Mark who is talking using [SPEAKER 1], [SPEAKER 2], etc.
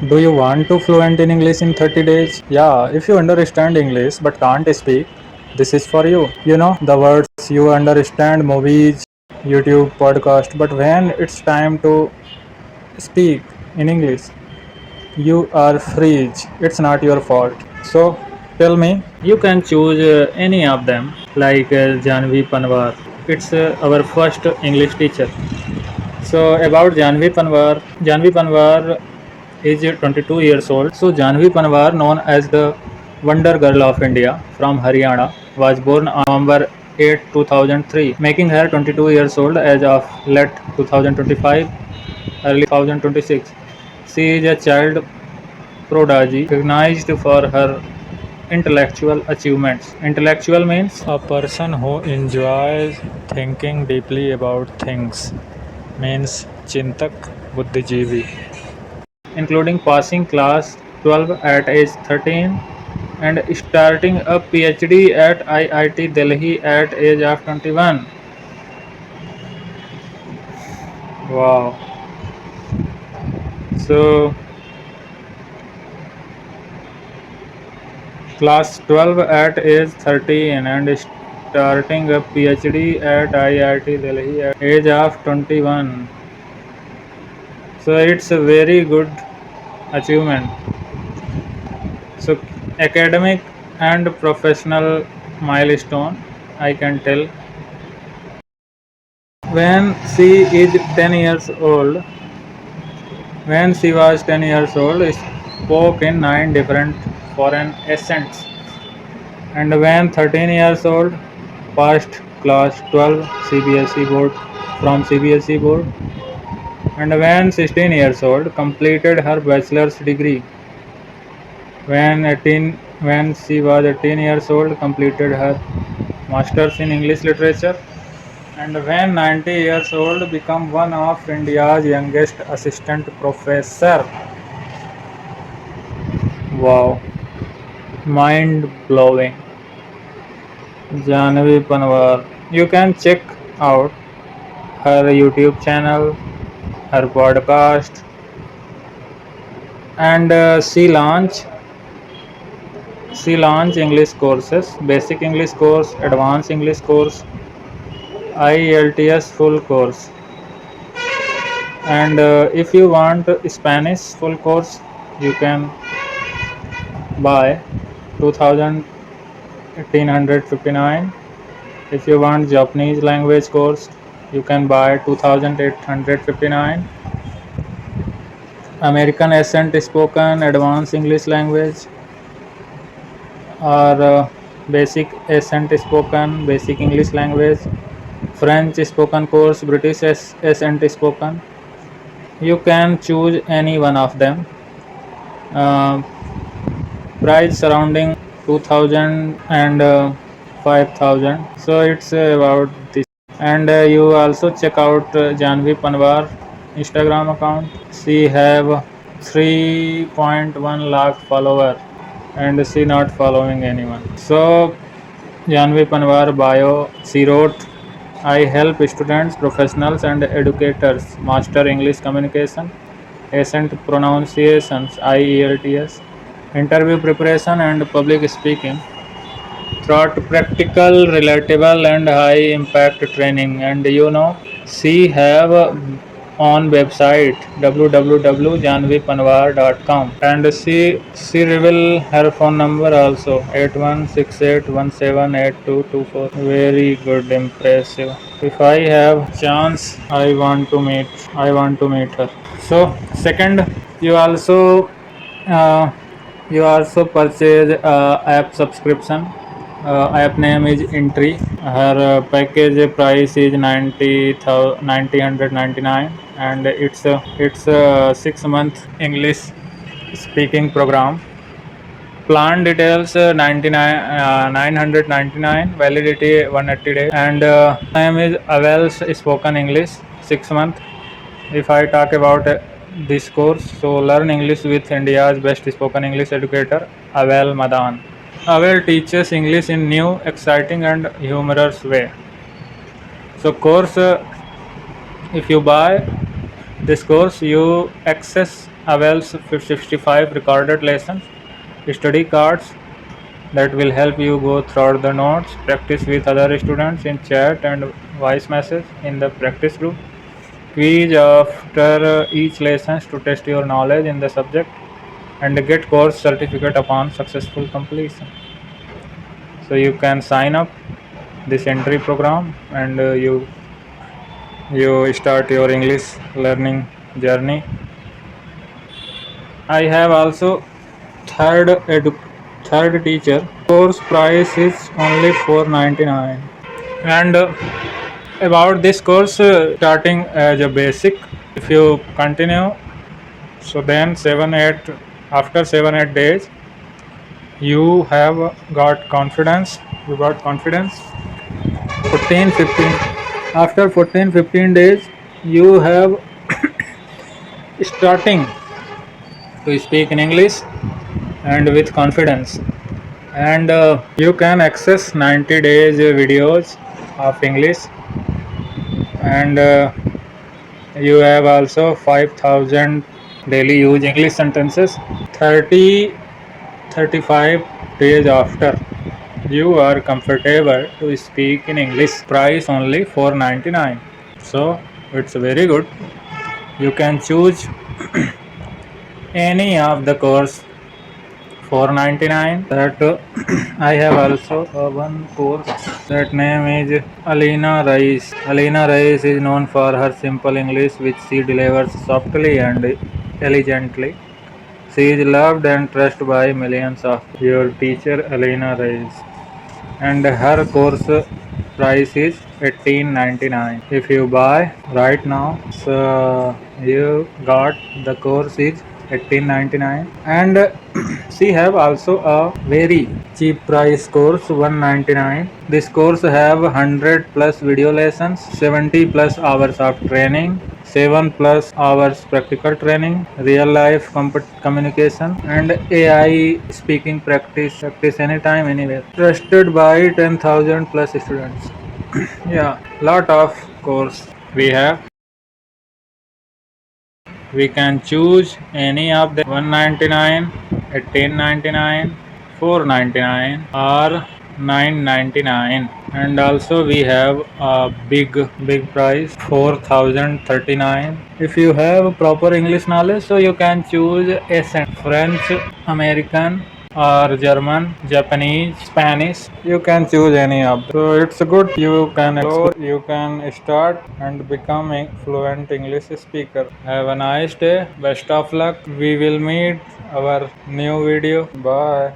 [SPEAKER 1] Do you want to fluent in English in 30 days? Yeah, if you understand English but can't speak, this is for you. You know the words, you understand movies, YouTube, podcast, but when it's time to speak in English, you are freeze. It's not your fault. So tell me, you can choose any of them, like Janvi Panwar. It's our first English teacher. So about Janvi Panwar is 22 years old. So Janvi Panwar, known as the Wonder Girl of India from Haryana, was born on November 8, 2003, making her 22 years old as of late 2025, early 2026. She is a child prodigy recognized for her intellectual achievements. Intellectual means a person who enjoys thinking deeply about things, means Chintak Buddhijeevi, including passing class 12 at age 13 and starting a PhD at IIT Delhi at age of 21. Wow. So class 12 at age 13 and starting a PhD at IIT Delhi at age of 21. So it's a very good achievement. So academic and professional milestone, I can tell. When she is 10 years old, when she was 10 years old, spoke in 9 different foreign accents. And when 13 years old, passed class 12 CBSE board from CBSE board. And when 16 years old, completed her bachelor's degree. When she was 18 years old, completed her masters in English literature. And when 90 years old, become one of India's youngest assistant professor. Wow, mind blowing. Janvi Panwar. You can check out her YouTube channel, her podcast, and she launch English courses, basic English course, advanced English course, IELTS full course, and if you want Spanish full course, you can buy 2,859. If you want Japanese language course, you can buy 2,859. American accent spoken advanced English language, or basic accent spoken basic English language, French spoken course, British accent spoken. You can choose any one of them. Uh, Price surrounding 2,000 and 5,000. So it's about this. And you also check out Janvi Panwar Instagram account. She have 3.1 lakh follower and she not following anyone. So Janvi Panwar bio, she wrote, I help students, professionals and educators master English communication, accent pronunciations, IELTS, interview preparation and public speaking throughout practical, relatable and high impact training. And she have on website www.janvipanwar.com, and she reveal her phone number also 8168178224. Very good, impressive. If I have chance, I want to meet her. So second, you also uh, purchase app subscription. App name is Entry. Her package price is 90,999, and it's a 6 month English speaking program. Plan details 99 999, validity 180 days, and name is Avel's Spoken English 6 month. If I talk about this course, so learn English with India's best spoken English educator, Avel Madan. Avel teaches English in new, exciting, and humorous way. So, course, if you buy this course, you access Avels 65 recorded lessons, study cards that will help you go through the notes, practice with other students in chat and voice message in the practice group, quiz after each lesson to test your knowledge in the subject, and get course certificate upon successful completion. So you can sign up this entry program and you start your English learning journey. I have also third third teacher. Course price is only 499. And about this course, starting as a basic, if you continue, so then 7 8 after 7 8 days, you have got confidence. You got confidence. 14 15. After 14 15 days, you have starting to speak in English and with confidence. And you can access 90 days videos of English, and you have also 5000 daily use English sentences. 30 35 days after, you are comfortable to speak in English. Price only 499. So it's very good. You can choose any of the course 499. That I have also one course that name is Alina Rais. Alina Rais is known for her simple English, which she delivers softly and elegantly. She is loved and trusted by millions of your teacher Alina Rais, and her course price is 1899. If you buy right now, so you got the course is 1899. And she have also a very cheap price course 199. This course have 100 plus video lessons, 70 plus hours of training, 7 plus hours practical training, real life communication, and AI speaking practice anytime anywhere. Trusted by 10,000 plus students. Yeah, lot of course we have. We can choose any of the 199, 1899, 499 or 999. And also we have a big price 4039. If you have proper English knowledge, so you can choose accent French, American or German, Japanese, Spanish. You can choose any of them. So it's good. You can explore, you can start and become a fluent English speaker. Have a nice day. Best of luck. We will meet our new video. Bye.